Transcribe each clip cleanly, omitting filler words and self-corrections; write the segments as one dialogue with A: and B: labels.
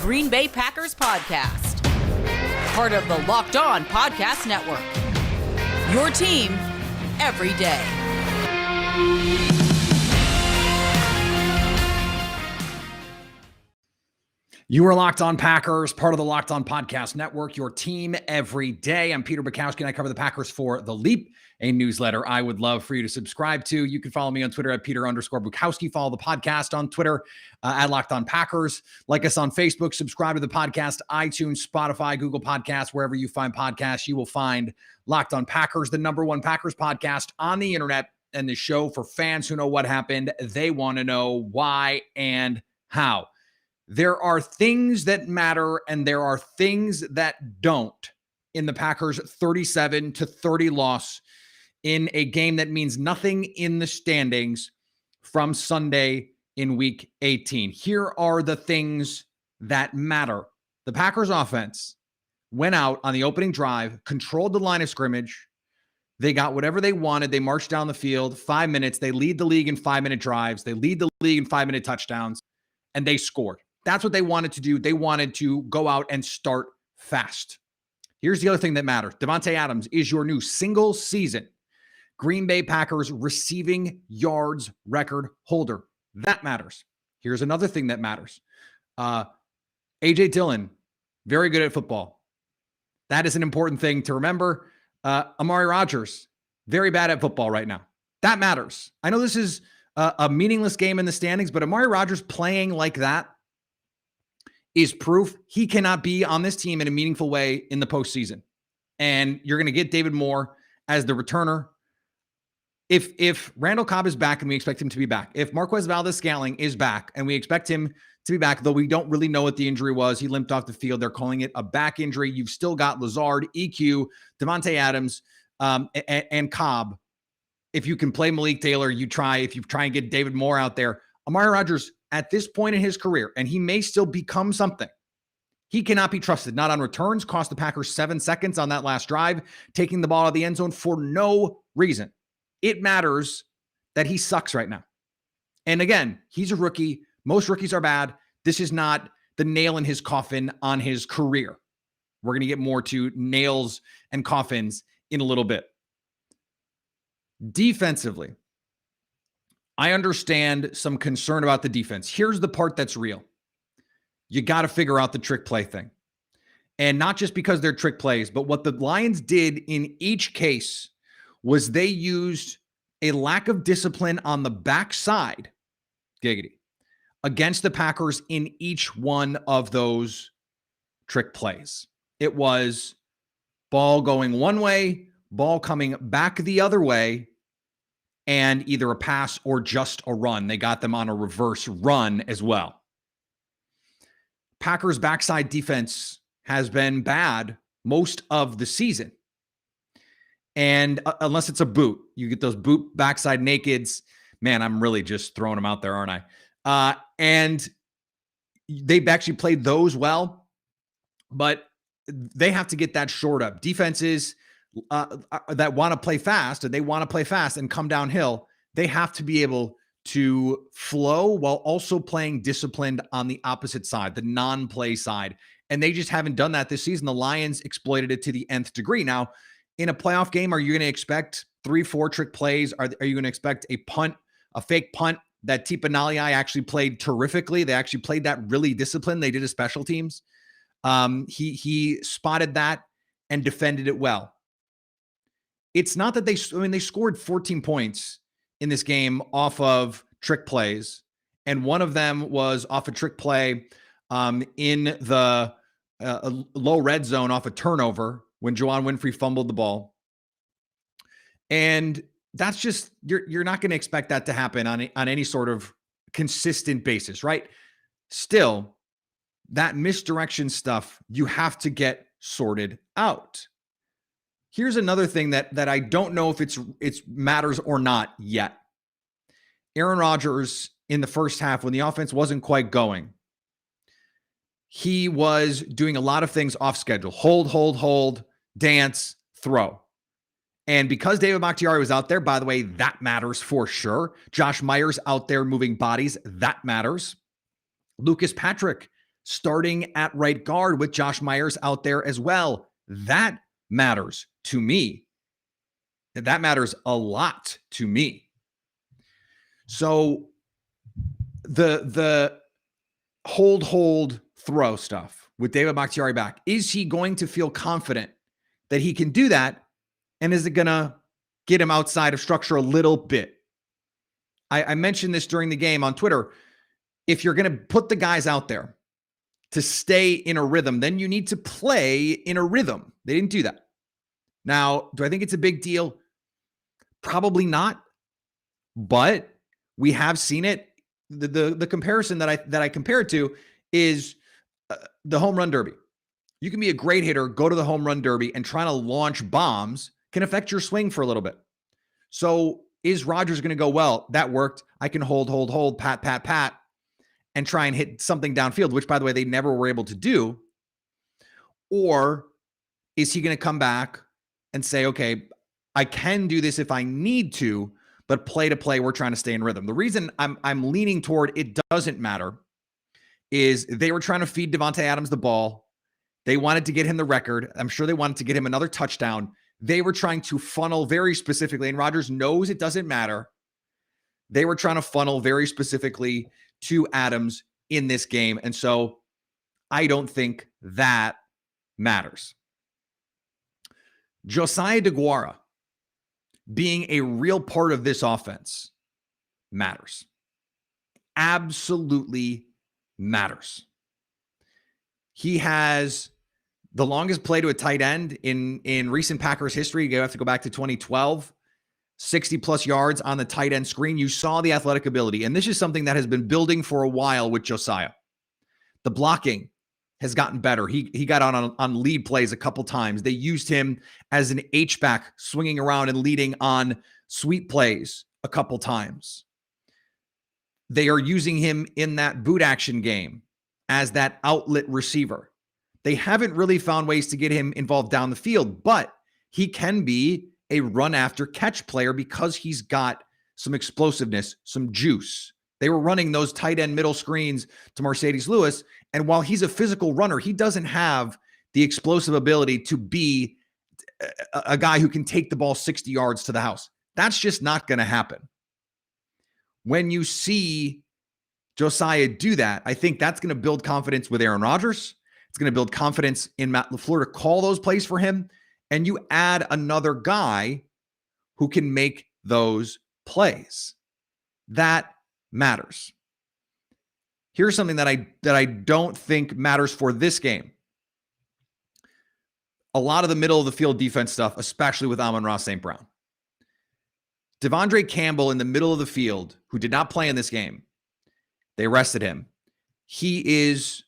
A: Green Bay Packers podcast. Part of the Locked On Podcast Network. Your team every day.
B: You are Locked On Packers, part of the Locked On Podcast Network, your team every day. I'm Peter Bakhtiari, and I cover the Packers for The Leap, a newsletter I would love for you to subscribe to. You can follow me on Twitter at Peter_Bukowski. Follow the podcast on Twitter at Locked On Packers. Like us on Facebook. Subscribe to the podcast, iTunes, Spotify, Google Podcasts, wherever you find podcasts, you will find Locked On Packers, the #1 Packers podcast on the internet, and the show for fans who know what happened. They want to know why and how. There are things that matter and there are things that don't in the Packers' 37-30 loss in a game that means nothing in the standings from Sunday in Week 18. Here are the things that matter. The Packers offense went out on the opening drive, controlled the line of scrimmage. They got whatever they wanted. They marched down the field, 5 minutes. They lead the league in 5-minute drives. They lead the league in 5-minute touchdowns, and they scored. That's what they wanted to do. They wanted to go out and start fast. Here's the other thing that matters. Davante Adams is your new single season Green Bay Packers receiving yards record holder. That matters. Here's another thing that matters. A.J. Dillon, very good at football. That is an important thing to remember. Amari Rodgers, very bad at football right now. That matters. I know this is a meaningless game in the standings, but Amari Rodgers playing like that is proof he cannot be on this team in a meaningful way in the postseason. And you're going to get David Moore as the returner. If Randall Cobb is back, and we expect him to be back, if Marquez Valdes-Scantling is back, and we expect him to be back, though we don't really know what the injury was. He limped off the field. They're calling it a back injury. You've still got Lazard, EQ, Davante Adams, and Cobb. If you can play Malik Taylor, you try. If you try and get David Moore out there, Amari Rodgers, at this point in his career, and he may still become something, he cannot be trusted. Not on returns, cost the Packers 7 seconds on that last drive, taking the ball out of the end zone for no reason. It matters that he sucks right now. And again, he's a rookie. Most rookies are bad. This is not the nail in his coffin on his career. We're going to get more to nails and coffins in a little bit. Defensively, I understand some concern about the defense. Here's the part that's real. You got to figure out the trick play thing. And not just because they're trick plays, but what the Lions did in each case was they used a lack of discipline on the backside, giggity, against the Packers in each one of those trick plays. It was ball going one way, ball coming back the other way, and either a pass or just a run. They got them on a reverse run as well. Packers' backside defense has been bad most of the season. And unless it's a boot, you get those boot backside nakeds. Man, I'm really just throwing them out there, aren't I? And they've actually played those well, but they have to get that shored up. Defenses that want to play fast, and they want to play fast and come downhill, they have to be able to flow while also playing disciplined on the opposite side, the non-play side. And they just haven't done that this season. The Lions exploited it to the nth degree. Now, in a playoff game, are you going to expect 3-4 trick plays? Are you going to expect a punt, a fake punt that Tipa Naliai actually played terrifically? They actually played that really disciplined. They did a special teams. He spotted that and defended it well. It's not that they scored 14 points in this game off of trick plays. And one of them was off a trick play in the low red zone off a turnover when Juwan Winfrey fumbled the ball. And that's just, you're not going to expect that to happen on any sort of consistent basis, right? Still, that misdirection stuff, you have to get sorted out. Here's another thing that I don't know if it's matters or not yet. Aaron Rodgers in the first half, when the offense wasn't quite going, he was doing a lot of things off schedule. Hold, dance, throw. And because David Bakhtiari was out there, by the way, that matters for sure. Josh Myers out there moving bodies, that matters. Lucas Patrick starting at right guard with Josh Myers out there as well. That matters to me. That matters a lot to me. So the hold, throw stuff with David Bakhtiari back, is he going to feel confident that he can do that? And is it going to get him outside of structure a little bit? I mentioned this during the game on Twitter. If you're going to put the guys out there to stay in a rhythm, then you need to play in a rhythm. They didn't do that. Now, do I think it's a big deal? Probably not. But we have seen it. The comparison that I compare it to is the home run derby. You can be a great hitter, go to the home run derby, and trying to launch bombs can affect your swing for a little bit. So is Rodgers going to go, well, that worked. I can hold, pat, and try and hit something downfield, which, by the way, they never were able to do? Or is he going to come back and say, okay, I can do this if I need to, but play to play, we're trying to stay in rhythm? The reason I'm leaning toward it doesn't matter is they were trying to feed Davante Adams the ball. They wanted to get him the record. I'm sure they wanted to get him another touchdown. They were trying to funnel very specifically, and Rodgers knows it doesn't matter. They were trying to funnel very specifically to Adams in this game. And so I don't think that matters. Josiah Deguara being a real part of this offense matters. Absolutely matters. He has the longest play to a tight end in recent Packers history. You have to go back to 2012. 60 plus yards on the tight end screen. You saw the athletic ability. And this is something that has been building for a while with Josiah. The blocking has gotten better. He got on lead plays a couple times. They used him as an H-back, swinging around and leading on sweep plays a couple times. They are using him in that boot action game as that outlet receiver. They haven't really found ways to get him involved down the field, but he can be a run after catch player because he's got some explosiveness, some juice. They were running those tight end middle screens to Mercedes Lewis. And while he's a physical runner, he doesn't have the explosive ability to be a guy who can take the ball 60 yards to the house. That's just not going to happen. When you see Josiah do that, I think that's going to build confidence with Aaron Rodgers. It's going to build confidence in Matt LaFleur to call those plays for him. And you add another guy who can make those plays. That matters. Here's something that I don't think matters for this game. A lot of the middle of the field defense stuff, especially with Amon-Ra St. Brown. Devondre Campbell in the middle of the field, who did not play in this game, they rested him. He is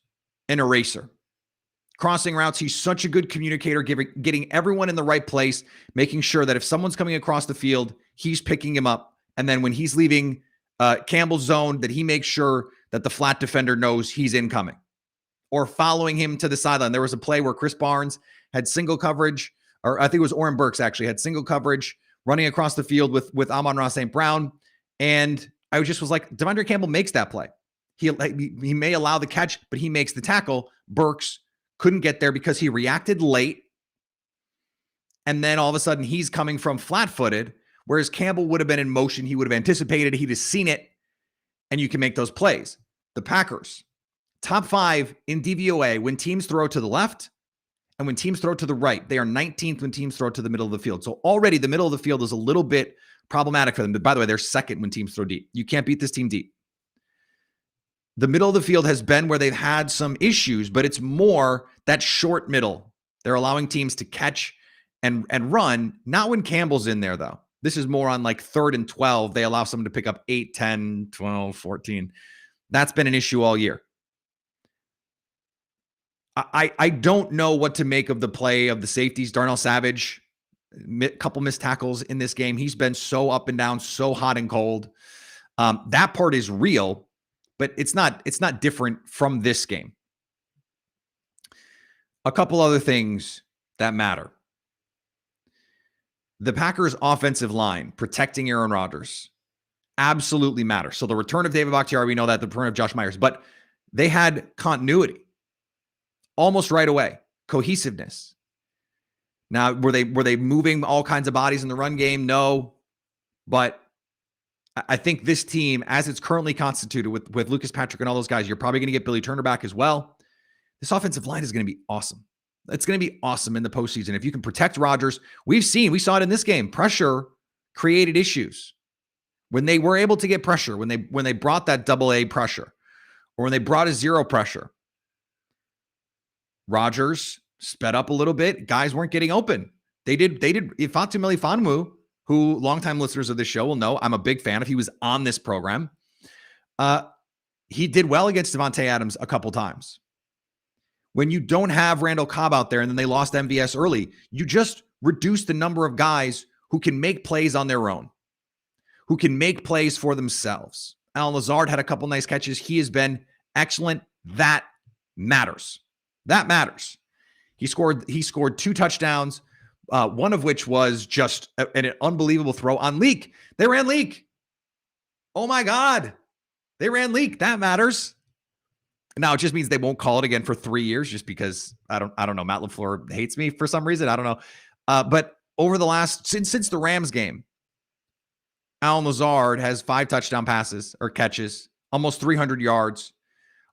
B: an eraser. Crossing routes, he's such a good communicator, getting everyone in the right place, making sure that if someone's coming across the field, he's picking him up. And then when he's leaving Campbell's zone, that he makes sure that the flat defender knows he's incoming. Or following him to the sideline. There was a play where Chris Barnes had single coverage, or I think it was Oren Burks actually, had single coverage running across the field with Amon-Ra St. Brown. And I just was like, Devondre Campbell makes that play. He may allow the catch, but he makes the tackle. Burks couldn't get there because he reacted late. And then all of a sudden he's coming from flat-footed, whereas Campbell would have been in motion. He would have anticipated it. He'd have seen it, and you can make those plays. The Packers, top 5 in DVOA when teams throw to the left and when teams throw to the right. They are 19th when teams throw to the middle of the field. So already the middle of the field is a little bit problematic for them. But by the way, they're second when teams throw deep. You can't beat this team deep. The middle of the field has been where they've had some issues, but it's more that short middle. They're allowing teams to catch and run. Not when Campbell's in there, though. This is more on like 3rd and 12. They allow someone to pick up 8, 10, 12, 14. That's been an issue all year. I don't know what to make of the play of the safeties. Darnell Savage, a couple missed tackles in this game. He's been so up and down, so hot and cold. That part is real, but it's not different from this game. A couple other things that matter. The Packers' offensive line protecting Aaron Rodgers absolutely matters. So the return of David Bakhtiari, we know that, the return of Josh Myers, but they had continuity. almost right away. Cohesiveness. Now, were they moving all kinds of bodies in the run game? No. But I think this team, as it's currently constituted with Lucas Patrick and all those guys, you're probably going to get Billy Turner back as well. This offensive line is going to be awesome. It's going to be awesome in the postseason. If you can protect Rodgers, we saw it in this game. Pressure created issues. When they were able to get pressure, when they brought that AA pressure, or when they brought a zero pressure, Rodgers sped up a little bit. Guys weren't getting open. They did. Ifatu Melifonwu, who longtime listeners of this show will know, I'm a big fan if he was on this program. He did well against Davante Adams a couple times. When you don't have Randall Cobb out there and then they lost MVS early, you just reduce the number of guys who can make plays on their own, who can make plays for themselves. Allen Lazard had a couple nice catches. He has been excellent. That matters. That matters. He scored 2 touchdowns, one of which was just an unbelievable throw on Leak. They ran Leak. Oh my God. They ran Leak. That matters. Now it just means they won't call it again for 3 years just because I don't know. Matt LaFleur hates me for some reason. I don't know. But over the last, since the Rams game, Allen Lazard has 5 touchdown passes or catches, almost 300 yards,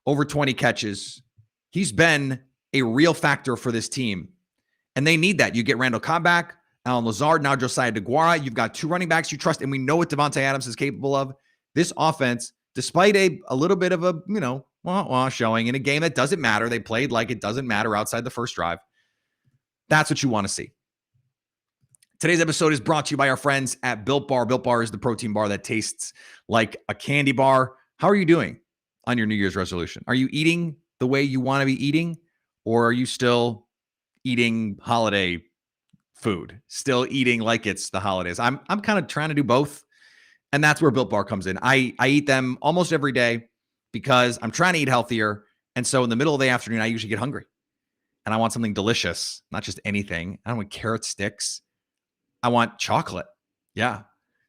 B: over 20 catches. He's been a real factor for this team. And they need that. You get Randall Cobb back, Allen Lazard, now Josiah Deguara. You've got 2 running backs you trust, and we know what Davante Adams is capable of. This offense, despite a little bit of a, showing in a game that doesn't matter, they played like it doesn't matter outside the first drive. That's what you want to see. Today's episode is brought to you by our friends at Built Bar. Built Bar is the protein bar that tastes like a candy bar. How are you doing on your New Year's resolution? Are you eating the way you want to be eating, or are you still eating holiday food? Still eating like it's the holidays? I'm kind of trying to do both, and that's where Built Bar comes in. I eat them almost every day because I'm trying to eat healthier, and so in the middle of the afternoon, I usually get hungry, and I want something delicious, not just anything. I don't want carrot sticks. I want chocolate. Yeah.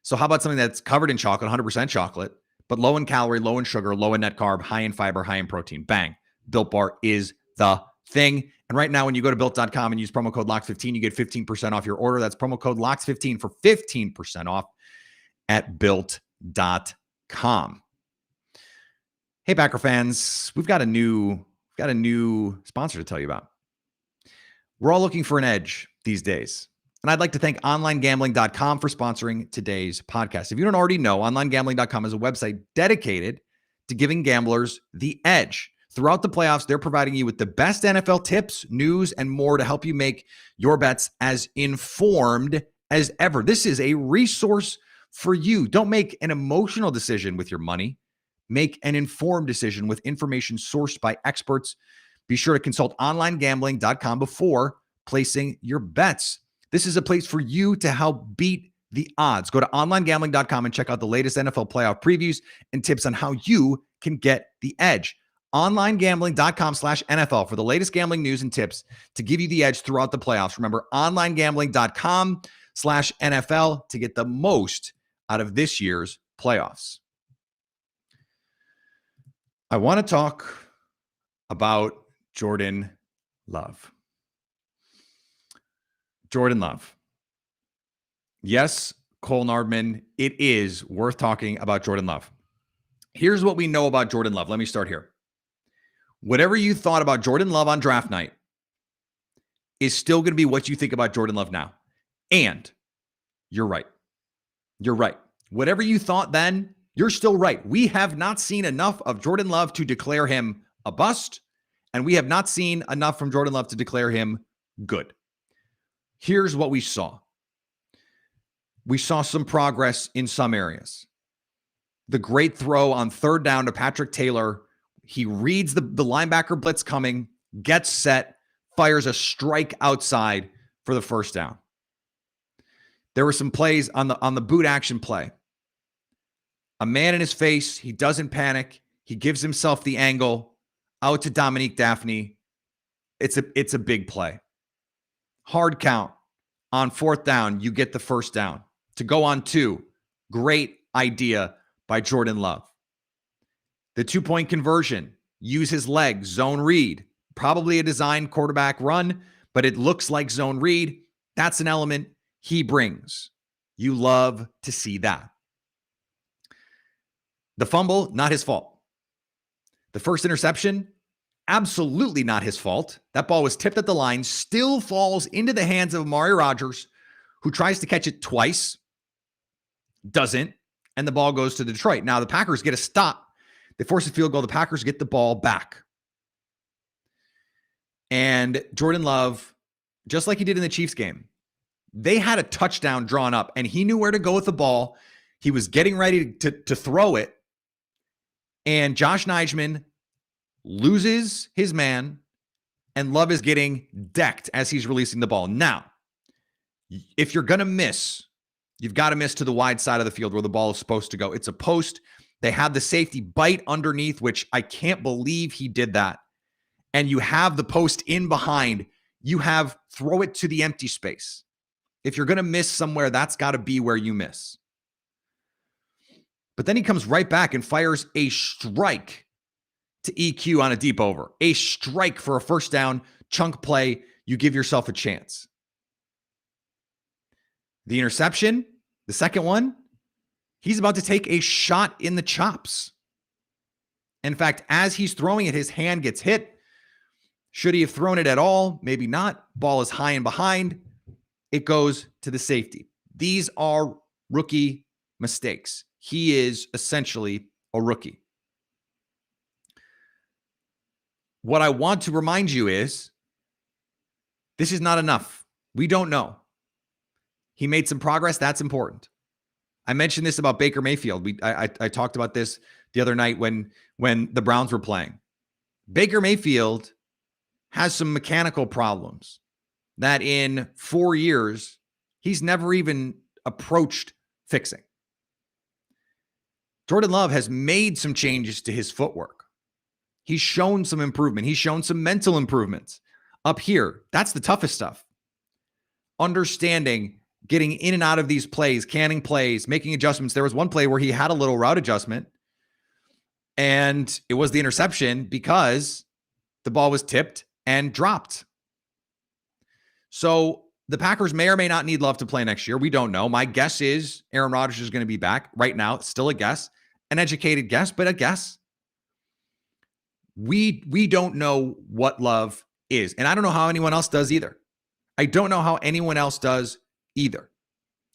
B: So how about something that's covered in chocolate, 100% chocolate, but low in calorie, low in sugar, low in net carb, high in fiber, high in protein? Bang. Built Bar is the thing. And right now, when you go to Built.com and use promo code LOCKS15, you get 15% off your order. That's promo code LOCKS15 for 15% off at Built.com. Hey, Packer fans, we've got a new sponsor to tell you about. We're all looking for an edge these days. And I'd like to thank OnlineGambling.com for sponsoring today's podcast. If you don't already know, OnlineGambling.com is a website dedicated to giving gamblers the edge. Throughout the playoffs, they're providing you with the best NFL tips, news, and more to help you make your bets as informed as ever. This is a resource for you. Don't make an emotional decision with your money. Make an informed decision with information sourced by experts. Be sure to consult OnlineGambling.com before placing your bets. This is a place for you to help beat the odds. Go to OnlineGambling.com and check out the latest NFL playoff previews and tips on how you can get the edge. OnlineGambling.com/NFL for the latest gambling news and tips to give you the edge throughout the playoffs. Remember, OnlineGambling.com/NFL to get the most out of this year's playoffs. I want to talk about Jordan Love. Jordan Love. Yes, Cole Nardman, it is worth talking about Jordan Love. Here's what we know about Jordan Love. Let me start here. Whatever you thought about Jordan Love on draft night is still going to be what you think about Jordan Love now. And you're right. You're right. Whatever you thought then, you're still right. We have not seen enough of Jordan Love to declare him a bust, and we have not seen enough from Jordan Love to declare him good. Here's what we saw. We saw some progress in some areas. The great throw on 3rd down to Patrick Taylor. He reads the linebacker blitz coming, gets set, fires a strike outside for the 1st down. There were some plays on the boot action play. A man in his face, he doesn't panic. He gives himself the angle out to Dominique Daphne. It's a big play. Hard count. On 4th down, you get the 1st down. To go on 2, great idea by Jordan Love. The 2-point conversion, use his legs, zone read, probably a designed quarterback run, but it looks like zone read. That's an element he brings. You love to see that. The fumble, not his fault. The first interception, absolutely not his fault. That ball was tipped at the line, still falls into the hands of Amari Rodgers, who tries to catch it twice, doesn't, and the ball goes to Detroit. Now the Packers get a stop. They force a field goal. The Packers get the ball back. And Jordan Love, just like he did in the Chiefs game, they had a touchdown drawn up, and he knew where to go with the ball. He was getting ready to throw it, and Josh Nijman loses his man, and Love is getting decked as he's releasing the ball. Now, if you're going to miss, you've got to miss to the wide side of the field where the ball is supposed to go. It's a post. They have the safety bite underneath, which I can't believe he did that. And you have the post in behind. You have throw it to the empty space. If you're going to miss somewhere, that's got to be where you miss. But then he comes right back and fires a strike to EQ on a deep over. A strike for a first down, chunk play. You give yourself a chance. The interception, the second one, he's about to take a shot in the chops. In fact, as he's throwing it, his hand gets hit. Should he have thrown it at all? Maybe not. Ball is high and behind. It goes to the safety. These are rookie mistakes. He is essentially a rookie. What I want to remind you is this is not enough. We don't know. He made some progress. That's important. I mentioned this about Baker Mayfield. I talked about this the other night when the Browns were playing. Baker Mayfield has some mechanical problems that in 4 years, he's never even approached fixing. Jordan Love has made some changes to his footwork. He's shown some improvement. He's shown some mental improvements up here. That's the toughest stuff. Understanding, getting in and out of these plays, canning plays, making adjustments. There was one play where he had a little route adjustment, and it was the interception because the ball was tipped and dropped. So the Packers may or may not need Love to play next year. We don't know. My guess is Aaron Rodgers is going to be back right now. It's still a guess, an educated guess, but a guess. We don't know what Love is. And I don't know how anyone else does either. I don't know how anyone else does either.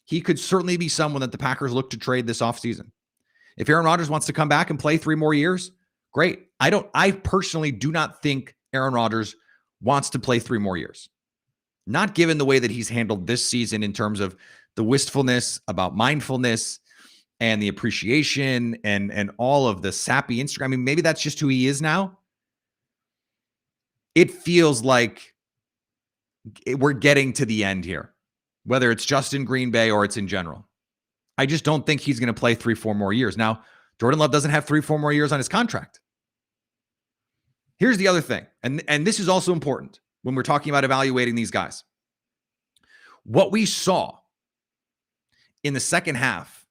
B: He could certainly be someone that the Packers look to trade this offseason. If Aaron Rodgers wants to come back and play 3 more years, great. I personally do not think Aaron Rodgers wants to play 3 more years. Not given the way that he's handled this season in terms of the wistfulness about mindfulness and the appreciation and all of the sappy Instagram. I mean, maybe that's just who he is now. It feels like we're getting to the end here, whether it's just in Green Bay or it's in general. I just don't think he's going to play 3-4 more years. Now, Jordan Love doesn't have 3-4 more years on his contract. Here's the other thing, and this is also important when we're talking about evaluating these guys. What we saw in the second half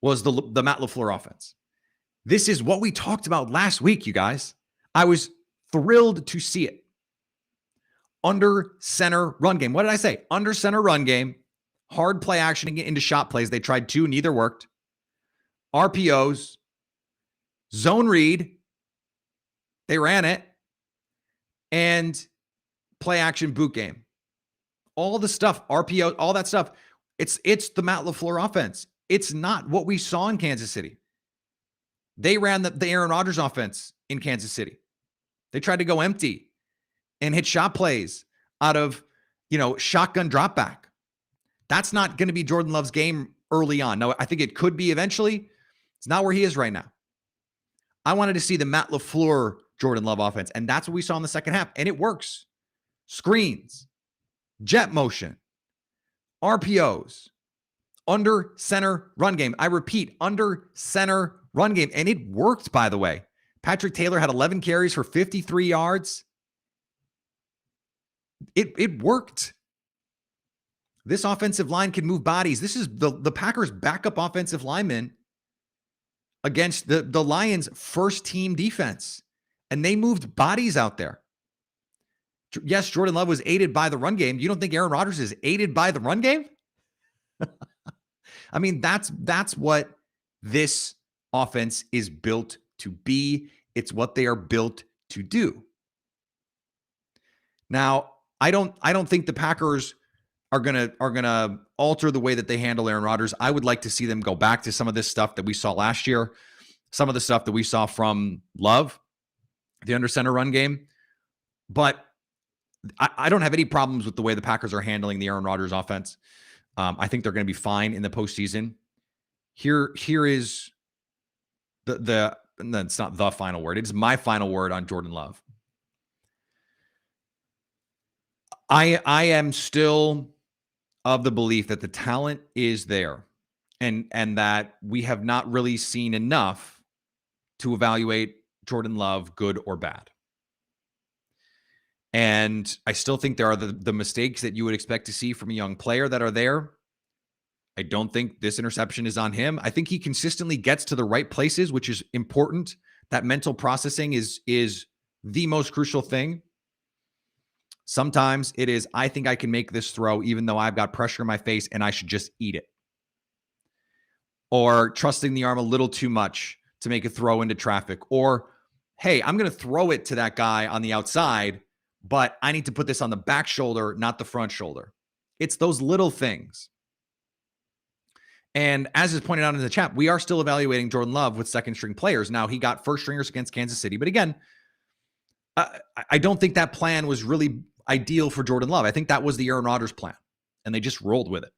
B: was the Matt LaFleur offense. This is what we talked about last week, you guys. I was thrilled to see it. Under center run game. What did I say? Under center run game. Hard play action into shot plays. They tried 2, neither worked. RPOs. Zone read. They ran it. And play action boot game. All the stuff, RPO, all that stuff. It's the Matt LaFleur offense. It's not what we saw in Kansas City. They ran the Aaron Rodgers offense in Kansas City. They tried to go empty and hit shot plays out of, shotgun drop back. That's not going to be Jordan Love's game early on. No, I think it could be eventually. It's not where he is right now. I wanted to see the Matt LaFleur Jordan Love offense, and that's what we saw in the second half, and it works. Screens, jet motion, RPOs, under center run game. I repeat, under center run game, and it worked, by the way. Patrick Taylor had 11 carries for 53 yards. It worked. This offensive line can move bodies. This is the Packers' backup offensive lineman against the Lions' first team defense. and they moved bodies out there. Yes, Jordan Love was aided by the run game. You don't think Aaron Rodgers is aided by the run game? I mean, that's what this offense is built to be. It's what they are built to do. Now, I don't think the Packers are gonna alter the way that they handle Aaron Rodgers. I would like to see them go back to some of this stuff that we saw last year, some of the stuff that we saw from Love, the under center run game. But I don't have any problems with the way the Packers are handling the Aaron Rodgers offense. I think they're going to be fine in the postseason. Here is the and it's not the final word. It is my final word on Jordan Love. I am still of the belief that the talent is there, and that we have not really seen enough to evaluate Jordan Love good or bad. And I still think there are the mistakes that you would expect to see from a young player that are there. I don't think this interception is on him. I think he consistently gets to the right places, which is important. That mental processing is the most crucial thing. Sometimes it is, I think I can make this throw even though I've got pressure in my face and I should just eat it. Or trusting the arm a little too much to make a throw into traffic. Or, hey, I'm going to throw it to that guy on the outside, but I need to put this on the back shoulder, not the front shoulder. It's those little things. And as is pointed out in the chat, we are still evaluating Jordan Love with second string players. Now, he got first stringers against Kansas City. But again, I don't think that plan was really ideal for Jordan Love. I think that was the Aaron Rodgers plan, and they just rolled with it.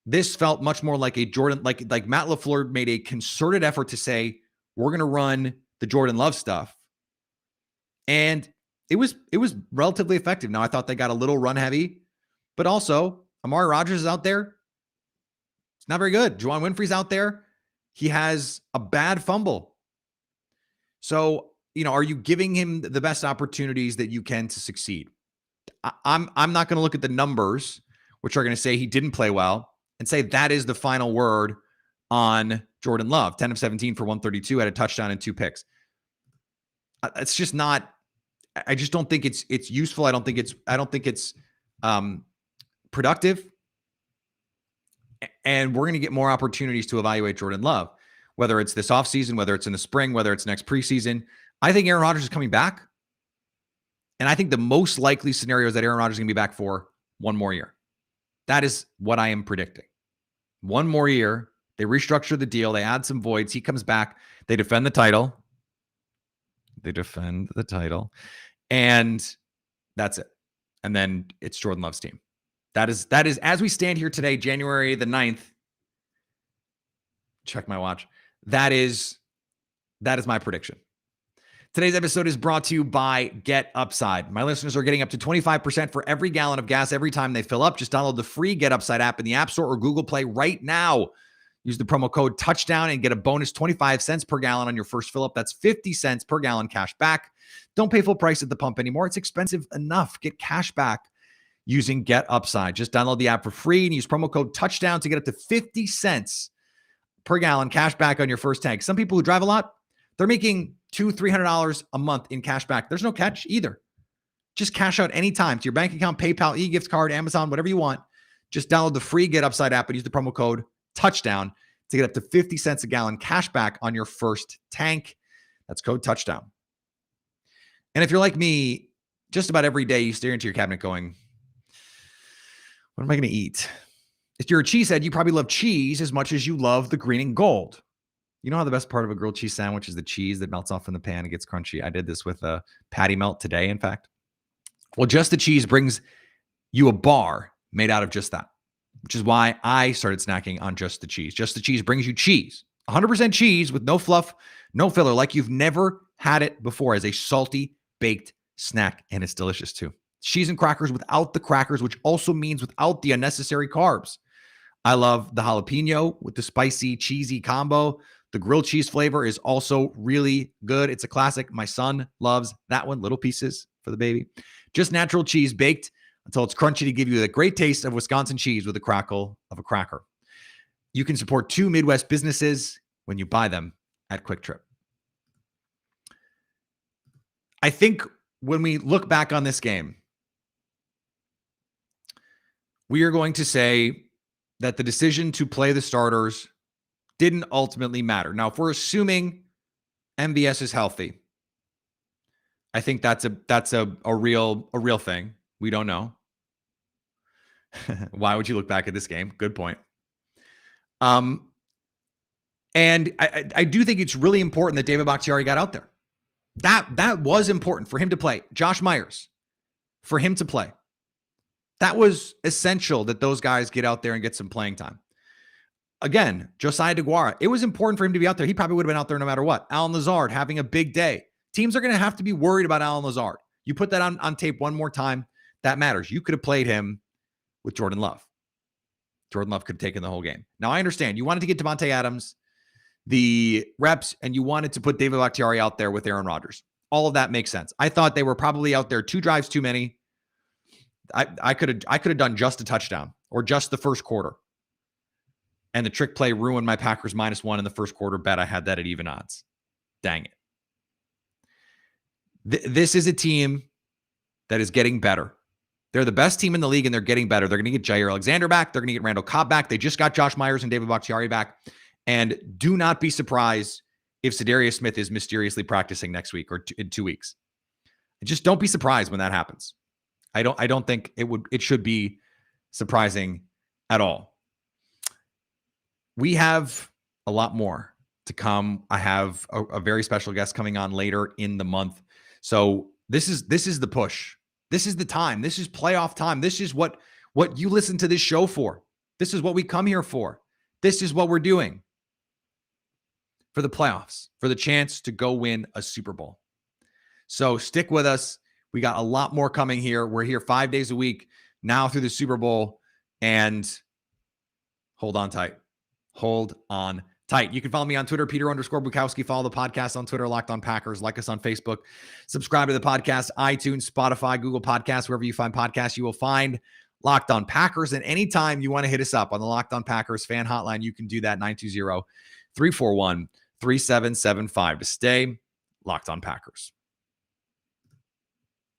B: This felt much more like a Jordan, like Matt LaFleur made a concerted effort to say, we're going to run the Jordan Love stuff. And it was relatively effective. Now, I thought they got a little run heavy, but also Amari Rodgers is out there. It's not very good. Juwan Winfrey's out there. He has a bad fumble. So, are you giving him the best opportunities that you can to succeed? I'm not going to look at the numbers, which are going to say he didn't play well, and say that is the final word on Jordan Love. 10 of 17 for 132, had a touchdown and 2 picks. It's just not. I just don't think it's useful. I don't think it's productive. And we're going to get more opportunities to evaluate Jordan Love, whether it's this offseason, whether it's in the spring, whether it's next preseason. I think Aaron Rodgers is coming back. And I think the most likely scenario is that Aaron Rodgers is going to be back for one more year. That is what I am predicting. One more year. They restructure the deal. They add some voids. He comes back. They defend the title. And that's it. And then it's Jordan Love's team. That is, as we stand here today, January the 9th, check my watch. That is my prediction. Today's episode is brought to you by Get Upside. My listeners are getting up to 25% for every gallon of gas every time they fill up. Just download the free Get Upside app in the App Store or Google Play right now. Use the promo code TOUCHDOWN and get a bonus 25 cents per gallon on your first fill up. That's 50 cents per gallon cash back. Don't pay full price at the pump anymore. It's expensive enough. Get cash back using Get Upside. Just download the app for free and use promo code TOUCHDOWN to get up to 50 cents per gallon cash back on your first tank. Some people who drive a lot, they're making $200-$300 a month in cash back. There's no catch either. Just cash out anytime to your bank account, PayPal, e-gift card, Amazon, whatever you want. Just download the free Get Upside app and use the promo code TOUCHDOWN to get up to 50 cents a gallon cash back on your first tank. That's code TOUCHDOWN. And if you're like me, just about every day you stare into your cabinet going, what am I going to eat? If you're a cheesehead, you probably love cheese as much as you love the green and gold. You know how the best part of a grilled cheese sandwich is the cheese that melts off in the pan and gets crunchy? I did this with a patty melt today, in fact. Well, Just the Cheese brings you a bar made out of just that, which is why I started snacking on Just the Cheese. Just the Cheese brings you cheese, 100% cheese with no fluff, no filler, like you've never had it before, as a salty baked snack, and it's delicious too. Cheese and crackers without the crackers, which also means without the unnecessary carbs. I love the jalapeno with the spicy, cheesy combo. The grilled cheese flavor is also really good. It's a classic. My son loves that one. Little pieces for the baby. Just natural cheese baked until it's crunchy to give you the great taste of Wisconsin cheese with the crackle of a cracker. You can support 2 Midwest businesses when you buy them at Quick Trip. I think when we look back on this game, we are going to say that the decision to play the starters didn't ultimately matter. Now, if we're assuming MVS is healthy, I think that's a real thing. We don't know. Why would you look back at this game? Good point. And I do think it's really important that David Bakhtiari got out there. That was important for him to play. Josh Myers, for him to play. That was essential that those guys get out there and get some playing time. Again, Josiah Deguara, it was important for him to be out there. He probably would have been out there no matter what. Allen Lazard having a big day. Teams are going to have to be worried about Allen Lazard. You put that on tape one more time, that matters. You could have played him with Jordan Love. Jordan Love could have taken the whole game. Now, I understand. You wanted to get Davante Adams the reps, and you wanted to put David Bakhtiari out there with Aaron Rodgers. All of that makes sense. I thought they were probably out there 2 drives too many. I could have done just a touchdown or just the first quarter. And the trick play ruined my Packers -1 in the first quarter bet. I had that at even odds. Dang it. This is a team that is getting better. They're the best team in the league, and they're getting better. They're going to get Jair Alexander back. They're going to get Randall Cobb back. They just got Josh Myers and David Bakhtiari back. And do not be surprised if Zadarius Smith is mysteriously practicing next week or in 2 weeks. Just don't be surprised when that happens. I don't think it should be surprising at all. We have a lot more to come. I have a very special guest coming on later in the month. So this is the push. This is the time. This is playoff time. This is what you listen to this show for. This is what we come here for. This is what we're doing for the playoffs, for the chance to go win a Super Bowl. So stick with us. We got a lot more coming here. We're here 5 days a week now through the Super Bowl, and hold on tight. Hold on tight. You can follow me on Twitter, Peter_Bukowski. Follow the podcast on Twitter, Locked On Packers. Like us on Facebook. Subscribe to the podcast, iTunes, Spotify, Google Podcasts, wherever you find podcasts, you will find Locked On Packers. And anytime you want to hit us up on the Locked On Packers fan hotline, you can do that, 920-341-3775 to stay Locked On Packers.